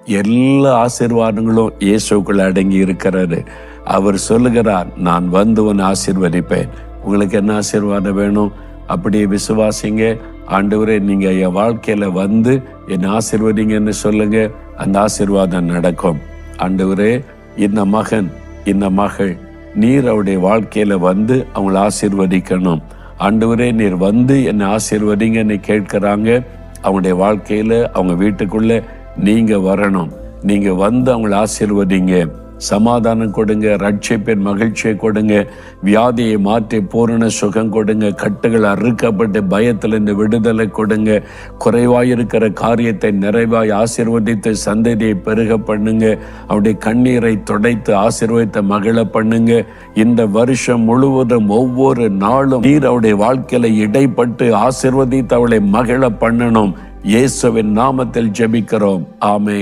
எல்லா ஆசீர்வாதங்களும் இயேசுக்குள்ள அடங்கி இருக்கிறாரு. அவர் சொல்லுகிறார், நான் வந்து உன்னை ஆசீர்வதிப்பேன். உங்களுக்கு என்ன ஆசீர்வாதம் வேணும்? அப்படியே விசுவாசிங்க. ஆண்டவரே, நீங்க என் வாழ்க்கையில வந்து என்னை ஆசீர்வதிங்கன்னு சொல்லுங்க. அந்த ஆசீர்வாதம் நடக்கும். ஆண்டவரே, இந்த மகன் இந்த மகள் நீர் அவருடைய வாழ்க்கையில வந்து அவங்களை ஆசீர்வதிக்கணும். ஆண்டவரே, நீர் வந்து என்னை ஆசீர்வதிங்கன்னு கேட்கிறாங்க. அவங்களுடைய வாழ்க்கையில அவங்க வீட்டுக்குள்ள நீங்க வரணும். நீங்க வந்து அவங்களை ஆசீர்வதிங்க. சமாதானம் கொடுங்க, ரட்சிப்பின் மகிழ்ச்சியை கொடுங்க, வியாதியை மாற்றி பூரண சுகம் கொடுங்க, கட்டுகள் அறுக்கப்பட்டு பயத்திலிருந்து விடுதலை கொடுங்க, குறைவாயிருக்கிற காரியத்தை நிறைவாய் ஆசீர்வதித்து சந்ததியை பெருக பண்ணுங்க, அவருடைய கண்ணீரை துடைத்து ஆசீர்வதித்த மகிழ பண்ணுங்க. இந்த வருஷம் முழுவதும் ஒவ்வொரு நாளும் நீர் அவருடைய வாழ்க்கையில இடைப்பட்டு ஆசீர்வதித்து அவளை மகிழ பண்ணணும். இயேசுவின் நாமத்தில் ஜெபிக்கிறோம். ஆமென்.